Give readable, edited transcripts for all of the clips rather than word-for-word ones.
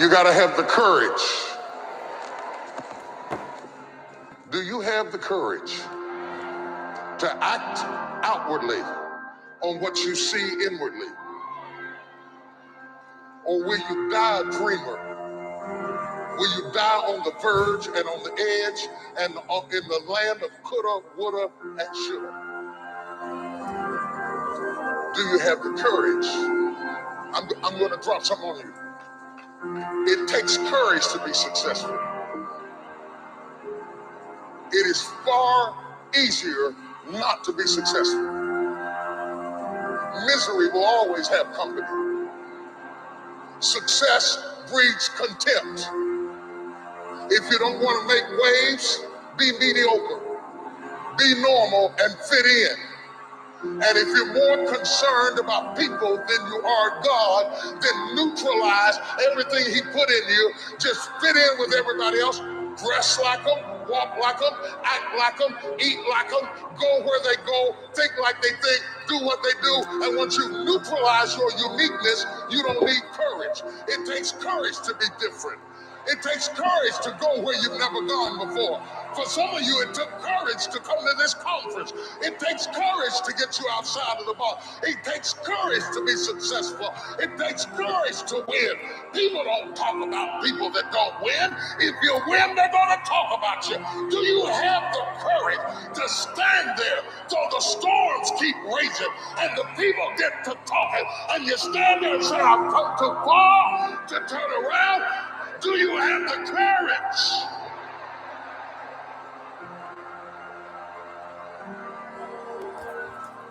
You got to have the courage. Do you have the courage to act outwardly on what you see inwardly? Or will you die a dreamer? Will you die on the verge and on the edge and in the land of coulda, woulda, and shoulda? Do you have the courage? I'm going to drop something on you. It takes courage to be successful. It is far easier not to be successful. Misery will always have company. Success breeds contempt. If you don't want to make waves, be mediocre. Be normal and fit in. And if you're more concerned about people than you are God, then neutralize everything He put in you. Just fit in with everybody else. Dress like them, walk like them, act like them, eat like them, go where they go, think like they think, do what they do. And once you neutralize your uniqueness, you don't need courage. It takes courage to be different. It takes courage to go where you've never gone before. For some of you, it took courage to come to this conference. It takes courage to get you outside of the box. It takes courage to be successful. It takes courage to win. People don't talk about people that don't win. If you win, they're going to talk about you. Do you have the courage to stand there till the storms keep raging and the people get to talking and you stand there and say, I've come too far to turn around? Do you have the courage?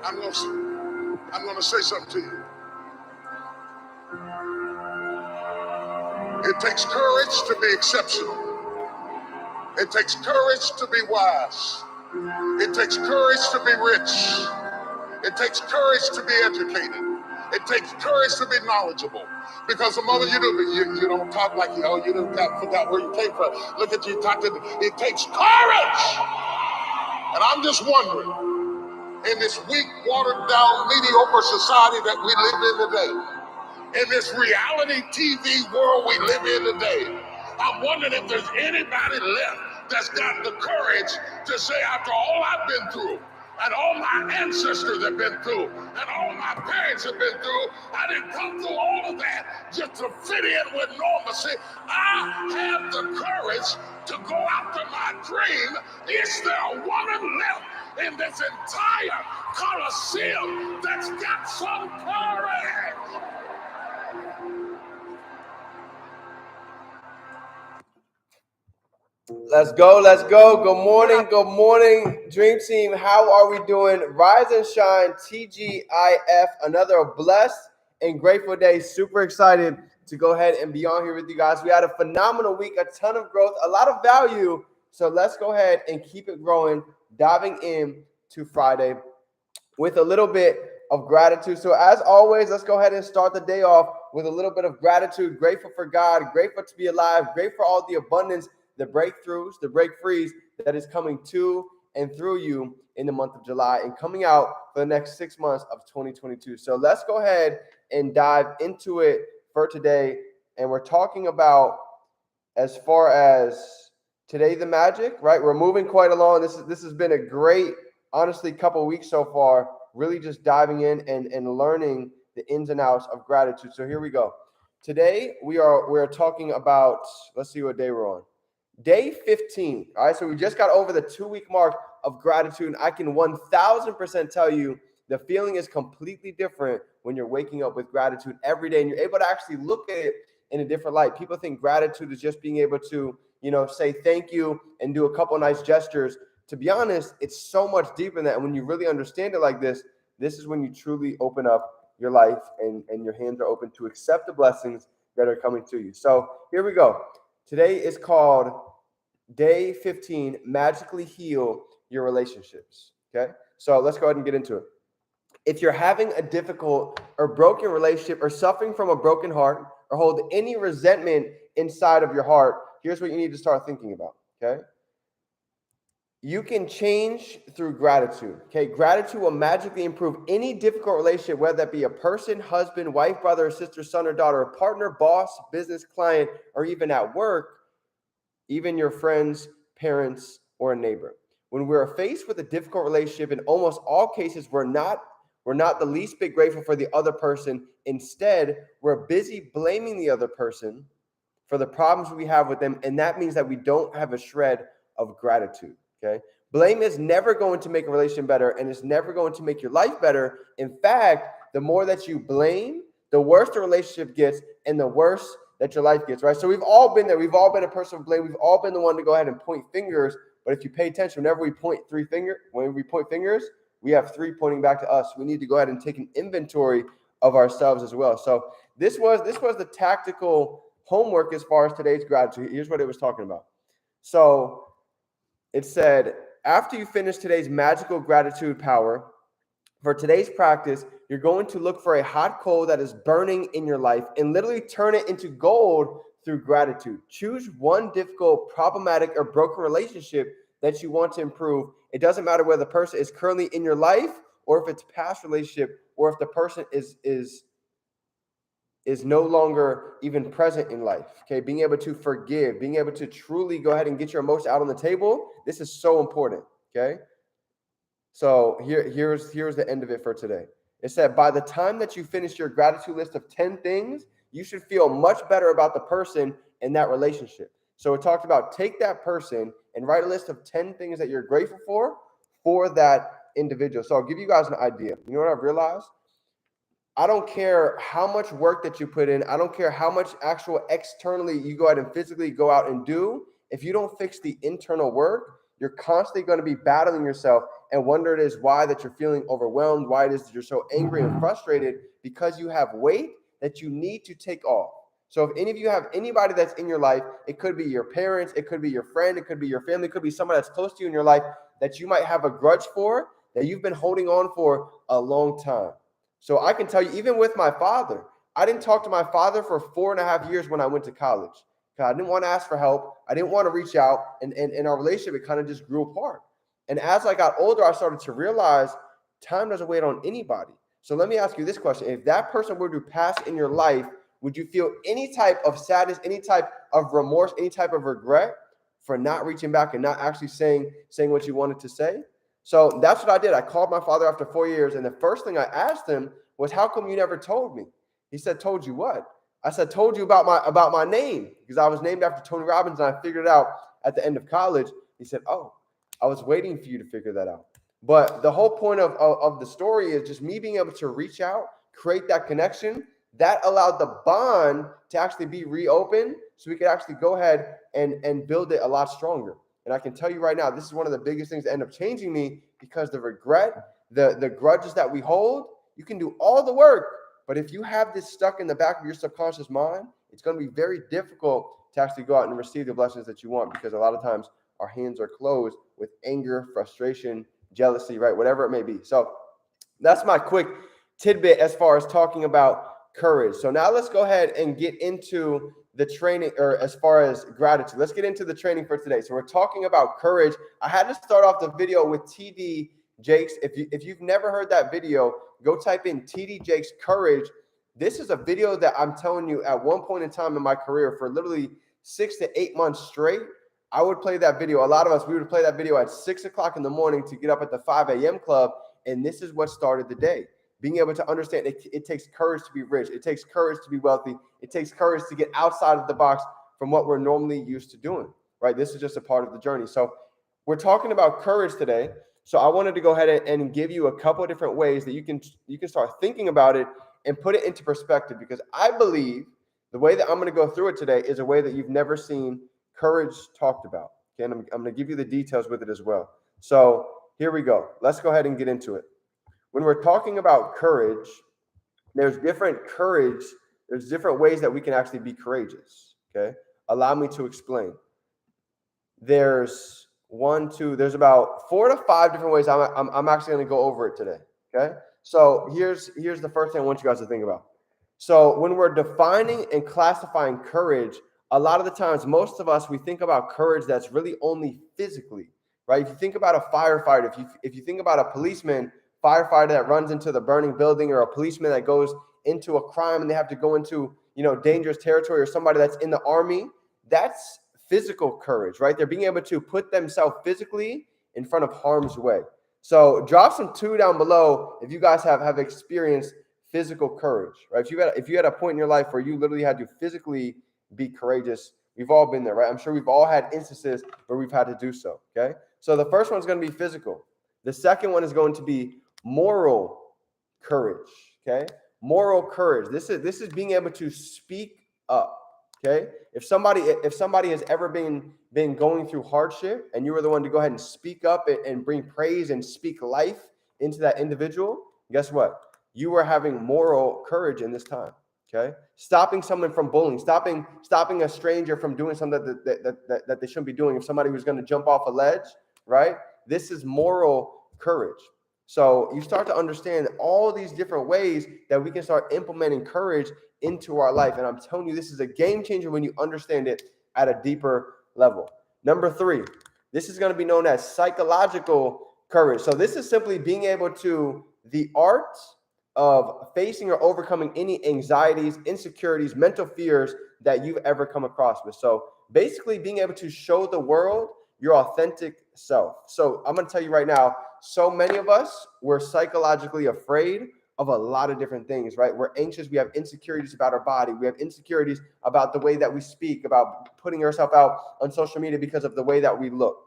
I'm going to say something to you. It takes courage to be exceptional. It takes courage to be wise. It takes courage to be rich. It takes courage to be educated. It takes courage to be knowledgeable. Because the moment you don't talk like you forgot where you came from. Look at you talking. It takes courage. And I'm just wondering, in this weak, watered down, mediocre society that we live in today, in this reality TV world we live in today, I'm wondering if there's anybody left that's got the courage to say, after all I've been through, and all my ancestors have been through, and all my parents have been through, I didn't come through all of that just to fit in with normalcy. I have the courage to go after my dream. Is there a woman left in this entire Coliseum that's got some courage? Let's go, let's go. Good morning, Dream Team. How are we doing? Rise and shine, TGIF. Another blessed and grateful day. Super excited to go ahead and be on here with you guys. We had a phenomenal week, a ton of growth, a lot of value. So let's go ahead and keep it growing, diving in to Friday with a little bit of gratitude. So as always, let's go ahead and start the day off with a little bit of gratitude. Grateful for God, grateful to be alive, grateful for all the abundance, the breakthroughs, the breakthroughs that is coming to and through you in the month of July and coming out for the next 6 months of 2022. So let's go ahead and dive into it for today. And we're talking about, as far as today, the magic, right? We're moving quite along. This has been a great, honestly, couple of weeks so far, really just diving in and learning the ins and outs of gratitude. So here we go. Today we're talking about, let's see what day we're on. Day 15. All right. So we just got over the 2-week mark of gratitude. And I can 1000% tell you the feeling is completely different when you're waking up with gratitude every day and you're able to actually look at it in a different light. People think gratitude is just being able to, say thank you and do a couple nice gestures. To be honest, it's so much deeper than that. And when you really understand it like this is when you truly open up your life and your hands are open to accept the blessings that are coming to you. So here we go. Today is called Day 15, Magically Heal Your Relationships. Okay, so let's go ahead and get into it. If you're having a difficult or broken relationship or suffering from a broken heart or hold any resentment inside of your heart, here's what you need to start thinking about. Okay, You can change through gratitude. Okay, gratitude will magically improve any difficult relationship, whether that be a person, husband, wife, brother, sister, son, or daughter, a partner, boss, business, client, or even at work, even your friends, parents, or a neighbor. When we're faced with a difficult relationship, in almost all cases, we're not the least bit grateful for the other person. Instead, we're busy blaming the other person for the problems we have with them, and that means that we don't have a shred of gratitude. Okay, blame is never going to make a relationship better, and it's never going to make your life better. In fact, the more that you blame, the worse the relationship gets, and the worse that your life gets. Right. So we've all been there. We've all been a person of blame. We've all been the one to go ahead and point fingers. But if you pay attention, whenever we point fingers, we have three pointing back to us. We need to go ahead and take an inventory of ourselves as well. So this was the tactical homework as far as today's gratitude. Here's what it was talking about. So it said, after you finish today's magical gratitude power, for today's practice, you're going to look for a hot coal that is burning in your life and literally turn it into gold through gratitude. Choose one difficult, problematic, or broken relationship that you want to improve. It doesn't matter whether the person is currently in your life or if it's past relationship or if the person is no longer even present in life. Okay, being able to forgive, being able to truly go ahead and get your emotions out on the table. This is so important. Okay, so here's the end of it for today. It said, by the time that you finish your gratitude list of 10 things, you should feel much better about the person in that relationship. So it talked about take that person and write a list of 10 things that you're grateful for that individual. So I'll give you guys an idea. You know what I've realized? I don't care how much work that you put in. I don't care how much actual externally you go out and physically go out and do. If you don't fix the internal work, you're constantly going to be battling yourself and wonder it is why that you're feeling overwhelmed, why it is that you're so angry and frustrated, because you have weight that you need to take off. So if any of you have anybody that's in your life, it could be your parents, it could be your friend, it could be your family, it could be someone that's close to you in your life that you might have a grudge for, that you've been holding on for a long time. So I can tell you, even with my father, I didn't talk to my father for 4.5 years when I went to college. I didn't want to ask for help. I didn't want to reach out. And in our relationship, it kind of just grew apart. And as I got older, I started to realize time doesn't wait on anybody. So let me ask you this question. If that person were to pass in your life, would you feel any type of sadness, any type of remorse, any type of regret for not reaching back and not actually saying what you wanted to say? So that's what I did. I called my father after 4 years, and the first thing I asked him was, how come you never told me? He said, told you what? I said, told you about my name, because I was named after Tony Robbins, and I figured it out at the end of college. He said, oh, I was waiting for you to figure that out. But the whole point of the story is just me being able to reach out, create that connection. That allowed the bond to actually be reopened so we could actually go ahead and build it a lot stronger. And I can tell you right now, this is one of the biggest things that end up changing me, because the regret, the grudges that we hold, you can do all the work. But if you have this stuck in the back of your subconscious mind, it's going to be very difficult to actually go out and receive the blessings that you want, because a lot of times our hands are closed with anger, frustration, jealousy, right? Whatever it may be. So that's my quick tidbit as far as talking about courage. So now let's go ahead and get into the training, or as far as gratitude. Let's get into the training for today. So we're talking about courage. I had to start off the video with TD Jakes. If you've never heard that video, go type in TD Jakes Courage. This is a video that I'm telling you, at one point in time in my career, for literally 6 to 8 months straight, I would play that video. A lot of us, we would play that video at 6 o'clock in the morning to get up at the 5 a.m. club. And this is what started the day. Being able to understand it takes courage to be rich. It takes courage to be wealthy. It takes courage to get outside of the box from what we're normally used to doing, right? This is just a part of the journey. So we're talking about courage today. So I wanted to go ahead and give you a couple of different ways that you can start thinking about it and put it into perspective, because I believe the way that I'm going to go through it today is a way that you've never seen courage talked about. Okay, and I'm going to give you the details with it as well. So here we go. Let's go ahead and get into it. When we're talking about courage, there's different ways that we can actually be courageous. Okay, allow me to explain. There's about 4 to 5 different ways I'm actually going to go over it today. Okay, so here's the first thing I want you guys to think about. So when we're defining and classifying courage, a lot of the times, most of us, we think about courage that's really only physically, right? If you think about a firefighter, if you think about a policeman, firefighter that runs into the burning building, or a policeman that goes into a crime and they have to go into, dangerous territory, or somebody that's in the army, that's physical courage, right? They're being able to put themselves physically in front of harm's way. So drop some 2 down below if you guys have experienced physical courage, right? If you had a point in your life where you literally had to physically be courageous, we've all been there, right? I'm sure we've all had instances where we've had to do so, okay? So the first one's going to be physical. The second one is going to be moral courage, okay? Moral courage. This is being able to speak up, okay? If somebody has ever been going through hardship, and you were the one to go ahead and speak up and bring praise and speak life into that individual, guess what? You were having moral courage in this time, okay? Stopping someone from bullying, stopping a stranger from doing something that they shouldn't be doing. If somebody was going to jump off a ledge, right? This is moral courage. So you start to understand all these different ways that we can start implementing courage into our life. And I'm telling you, this is a game changer when you understand it at a deeper level. Number 3, this is going to be known as psychological courage. So this is simply being able to, the art of facing or overcoming any anxieties, insecurities, mental fears that you've ever come across with. So basically being able to show the world your authentic self. So I'm going to tell you right now, so many of us, we're psychologically afraid of a lot of different things, right? We're anxious. We have insecurities about our body. We have insecurities about the way that we speak, about putting ourselves out on social media because of the way that we look.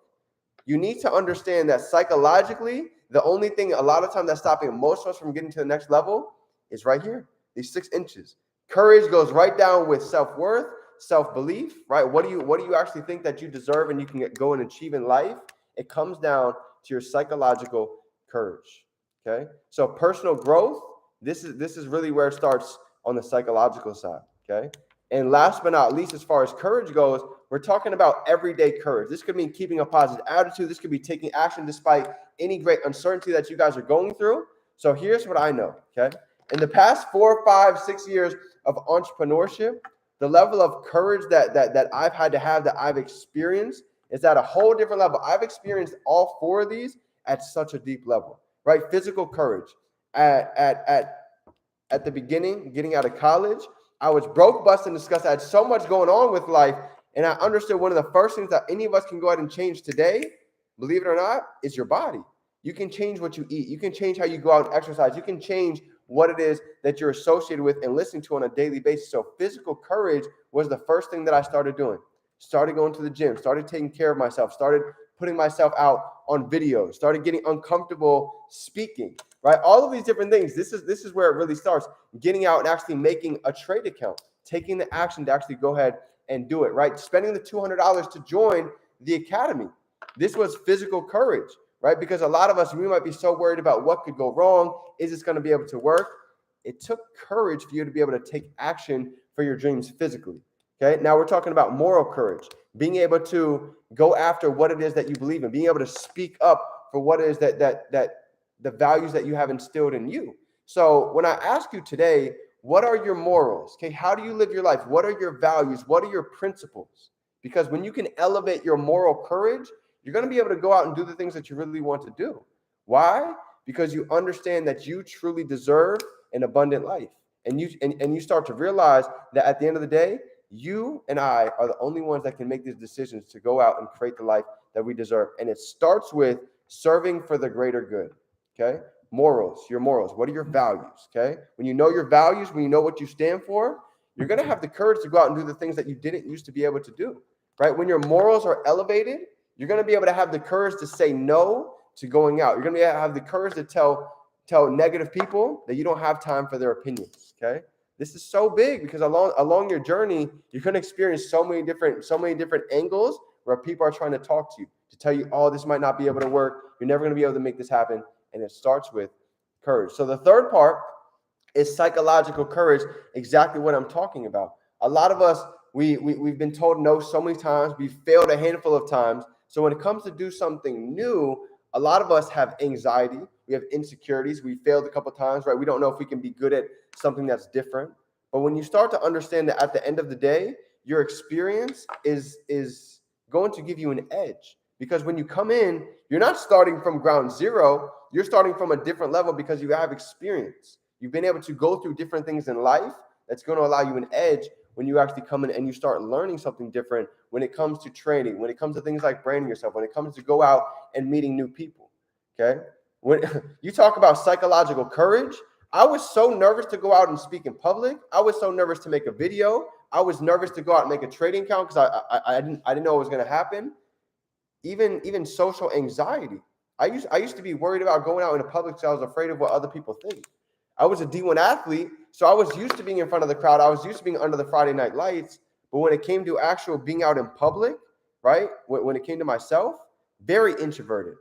You need to understand that psychologically, the only thing a lot of time that's stopping most of us from getting to the next level is right here, these 6 inches. Courage goes right down with self-worth, self-belief, right? What do you actually think that you deserve and you can go and achieve in life? It comes down to your psychological courage, okay? So personal growth, this is really where it starts on the psychological side, okay? And last but not least, as far as courage goes, we're talking about everyday courage. This could mean keeping a positive attitude. This could be taking action despite any great uncertainty that you guys are going through. So here's what I know, okay? In the past 4, 5, 6 years of entrepreneurship, the level of courage that I've had to have, that I've experienced, is at a whole different level. I've experienced all 4 of these at such a deep level, right? Physical courage. At the beginning, getting out of college, I was broke, busted, and disgusted. I had so much going on with life, and I understood one of the first things that any of us can go ahead and change today, believe it or not, is your body. You can change what you eat. You can change how you go out and exercise. You can change what it is that you're associated with and listening to on a daily basis. So physical courage was the first thing that I started doing. Started going to the gym, started taking care of myself, started putting myself out on videos, started getting uncomfortable speaking, right? All of these different things. This is where it really starts. Getting out and actually making a trade account, taking the action to actually go ahead and do it, right? Spending the $200 to join the academy. This was physical courage, right? Because a lot of us, we might be so worried about what could go wrong. Is this going to be able to work? It took courage for you to be able to take action for your dreams physically. Okay, now we're talking about moral courage, being able to go after what it is that you believe in, being able to speak up for what it is that the values that you have instilled in you. So when I ask you today, what are your morals? Okay, how do you live your life? What are your values? What are your principles? Because when you can elevate your moral courage, you're going to be able to go out and do the things that you really want to do. Why? Because you understand that you truly deserve an abundant life. And you start to realize that at the end of the day, you and I are the only ones that can make these decisions to go out and create the life that we deserve. And it starts with serving for the greater good, okay? Morals, your morals. What are your values, okay? When you know your values, when you know what you stand for, you're going to have the courage to go out and do the things that you didn't used to be able to do, right? When your morals are elevated, you're going to be able to have the courage to say no to going out. You're going to have the courage to tell negative people that you don't have time for their opinions, okay? This is so big because along your journey, you're going to experience so many different angles where people are trying to talk to you, to tell you, oh, this might not be able to work. You're never going to be able to make this happen. And it starts with courage. So the third part is psychological courage, exactly what I'm talking about. A lot of us, we've been told no so many times. We've failed a handful of times. So when it comes to do something new, a lot of us have anxiety. We have insecurities. We failed a couple of times, right? We don't know if we can be good at something that's different. But when you start to understand that at the end of the day, your experience is going to give you an edge. Because when you come in, you're not starting from ground zero. You're starting from a different level because you have experience. You've been able to go through different things in life that's going to allow you an edge when you actually come in and you start learning something different when it comes to training, when it comes to things like branding yourself, when it comes to go out and meeting new people. Okay. When you talk about psychological courage, I was so nervous to go out and speak in public. I was so nervous to make a video. I was nervous to go out and make a trading account because I didn't know what was going to happen. Even social anxiety. I used to be worried about going out in the public because I was afraid of what other people think. I was a D1 athlete, so I was used to being in front of the crowd. I was used to being under the Friday night lights. But when it came to actual being out in public, right? When it came to myself, very introverted.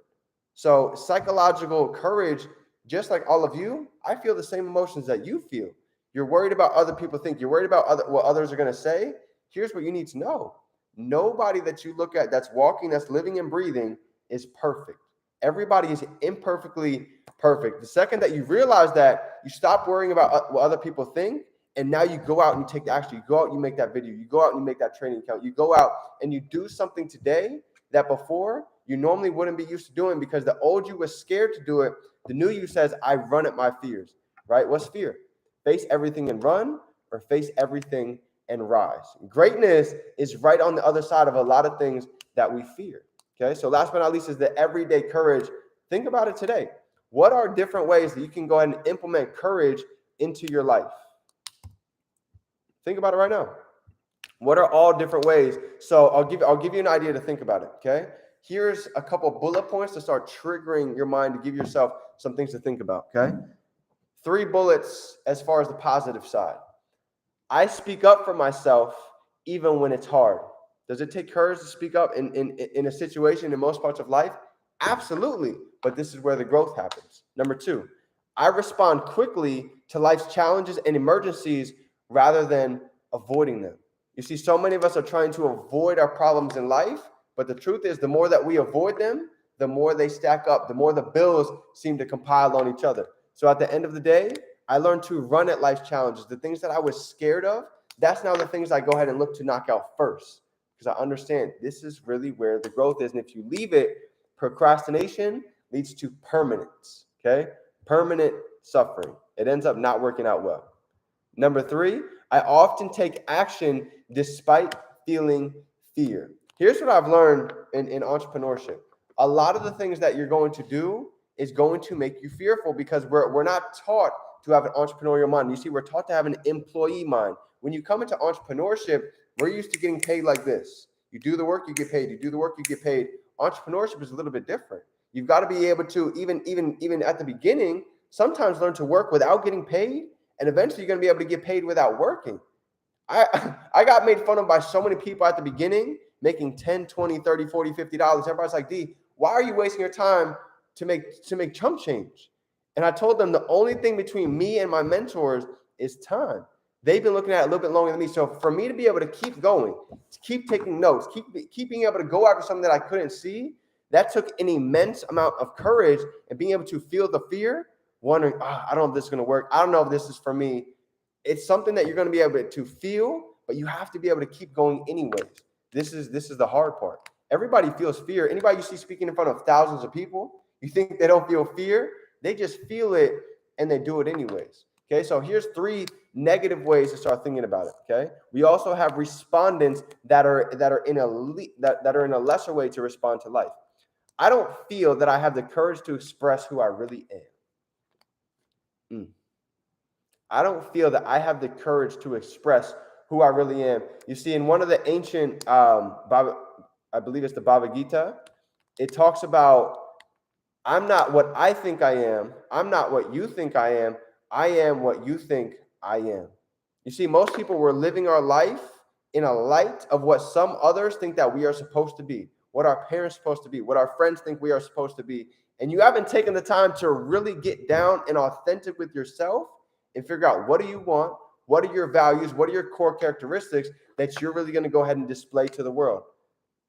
So psychological courage, just like all of you, I feel the same emotions that you feel. You're worried about other people think. You're worried about what others are going to say. Here's what you need to know. Nobody that you look at that's walking, that's living and breathing is perfect. Everybody is imperfectly perfect. The second that you realize that, you stop worrying about what other people think, and now you go out and you take the action. You go out and you make that video. You go out and you make that training account. You go out and you do something today that before you normally wouldn't be used to doing because the old you was scared to do it. The new you says, I run at my fears, right? What's fear? Face everything and run, or face everything and rise. Greatness is right on the other side of a lot of things that we fear. Okay, so last but not least is the everyday courage. Think about it today. What are different ways that you can go ahead and implement courage into your life? Think about it right now. What are all different ways? So I'll give you an idea to think about it. Okay, here's a couple bullet points to start triggering your mind to give yourself some things to think about. Okay, 3 bullets as far as the positive side. I speak up for myself even when it's hard. Does it take courage to speak up in a situation in most parts of life? Absolutely. But this is where the growth happens. Number 2, I respond quickly to life's challenges and emergencies rather than avoiding them. You see, so many of us are trying to avoid our problems in life, but the truth is the more that we avoid them, the more they stack up, the more the bills seem to compile on each other. So at the end of the day, I learned to run at life's challenges. The things that I was scared of, that's now the things I go ahead and look to knock out first. Because I understand this is really where the growth is. And if you leave it, procrastination leads to permanence. Okay? Permanent suffering. It ends up not working out well. Number 3, I often take action despite feeling fear. Here's what I've learned in entrepreneurship. A lot of the things that you're going to do is going to make you fearful because we're not taught to have an entrepreneurial mind. You see, we're taught to have an employee mind. When you come into entrepreneurship, we're used to getting paid like this. You do the work, you get paid. You do the work, you get paid. Entrepreneurship is a little bit different. You've got to be able to, even at the beginning, sometimes learn to work without getting paid, and eventually you're going to be able to get paid without working. I got made fun of by so many people at the beginning, making $10, $20, $30, $40, $50. Everybody's like, D, why are you wasting your time to make chump change? And I told them the only thing between me and my mentors is time. They've been looking at it a little bit longer than me. So for me to be able to keep going, to keep taking notes, keep being able to go after something that I couldn't see, that took an immense amount of courage and being able to feel the fear, wondering, I don't know if this is going to work. I don't know if this is for me. It's something that you're going to be able to feel, but you have to be able to keep going anyways. This is the hard part. Everybody feels fear. Anybody you see speaking in front of thousands of people, you think they don't feel fear? They just feel it and they do it anyways. Okay, so here's 3 negative ways to start thinking about it. Okay, we also have respondents that are in a lesser way to respond to life. I don't feel that I have the courage to express who I really am. I don't feel that I have the courage to express who I really am. You see, in one of the ancient, I believe it's the Bhagavad Gita, it talks about, I'm not what I think I am. I'm not what you think I am. I am what you think I am. You see, most people were living our life in a light of what some others think that we are supposed to be, what our parents are supposed to be, what our friends think we are supposed to be. And you haven't taken the time to really get down and authentic with yourself and figure out, what do you want? What are your values? What are your core characteristics that you're really going to go ahead and display to the world?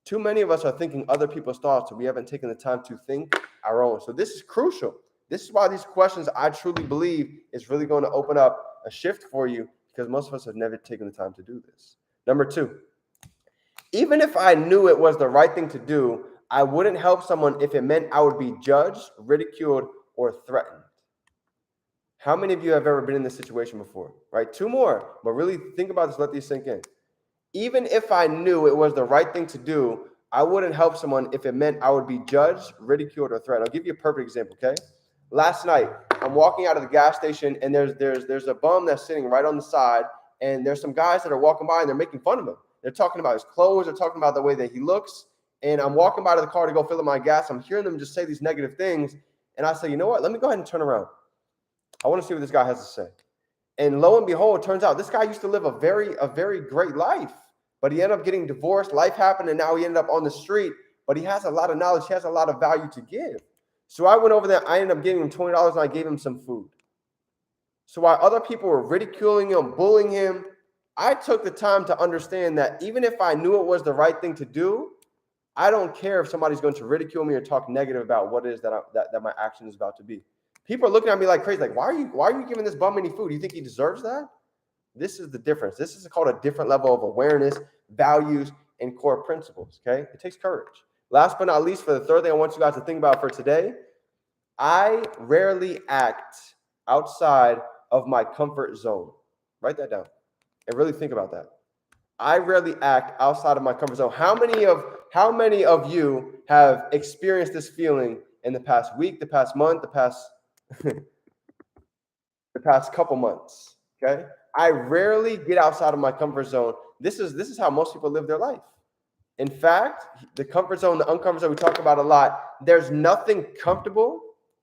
Too many of us are thinking other people's thoughts, and we haven't taken the time to think our own. So this is crucial. This is why these questions, I truly believe, is really going to open up a shift for you, because most of us have never taken the time to do this. Number 2, even if I knew it was the right thing to do, I wouldn't help someone if it meant I would be judged, ridiculed, or threatened. How many of you have ever been in this situation before, right? Two more, but really think about this, let these sink in. Even if I knew it was the right thing to do, I wouldn't help someone if it meant I would be judged, ridiculed, or threatened. I'll give you a perfect example, okay? Last night, I'm walking out of the gas station, and there's a bum that's sitting right on the side, and there's some guys that are walking by, and they're making fun of him. They're talking about his clothes, they're talking about the way that he looks, and I'm walking by to the car to go fill up my gas. I'm hearing them just say these negative things, and I say, you know what? Let me go ahead and turn around. I want to see what this guy has to say. And lo and behold, it turns out this guy used to live a very great life, but he ended up getting divorced. Life happened, and now he ended up on the street. But he has a lot of knowledge. He has a lot of value to give. So I went over there. I ended up giving him $20, and I gave him some food. So while other people were ridiculing him, bullying him, I took the time to understand that even if I knew it was the right thing to do, I don't care if somebody's going to ridicule me or talk negative about what it is that my action is about to be. People are looking at me like crazy, like, why are you giving this bum any food? You think he deserves that? This is the difference. This is called a different level of awareness, values, and core principles, okay? It takes courage. Last but not least, for the third thing I want you guys to think about for today, I rarely act outside of my comfort zone. Write that down and really think about that. I rarely act outside of my comfort zone. How many of you have experienced this feeling in the past week, the past month, the past couple months? Okay, I rarely get outside of my comfort zone. This is how most people live their life. In fact, the comfort zone, the uncomfort zone, we talk about a lot. There's nothing comfortable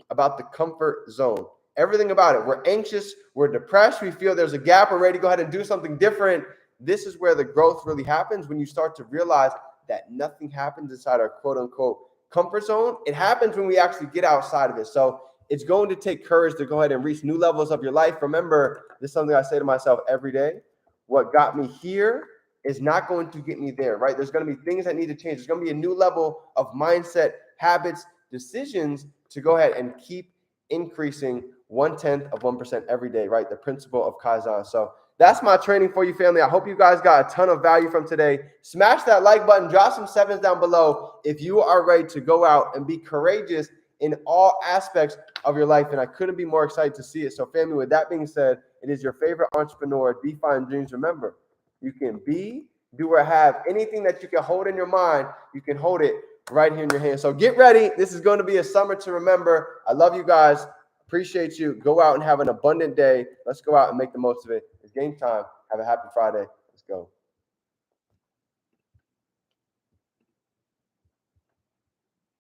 about the comfort zone. Everything about it. We're anxious, we're depressed, we feel there's a gap, we're ready to go ahead and do something different. This is where the growth really happens, when you start to realize that nothing happens inside our quote unquote comfort zone. It happens when we actually get outside of it. So it's going to take courage to go ahead and reach new levels of your life. Remember, this is something I say to myself every day. What got me here is not going to get me there, right? There's going to be things that need to change. There's going to be a new level of mindset, habits, decisions to go ahead and keep increasing 0.1% every day, right? The principle of Kaizen. So that's my training for you, family. I hope you guys got a ton of value from today. Smash that like button, drop some sevens down below if you are ready to go out and be courageous in all aspects of your life. And I couldn't be more excited to see it. So family, with that being said, it is your favorite entrepreneur, Define Dreams. Remember, you can be, do, or have anything that you can hold in your mind. You can hold it right here in your hand. So get ready. This is going to be a summer to remember. I love you guys. Appreciate you. Go out and have an abundant day. Let's go out and make the most of it. It's game time. Have a happy Friday. Let's go.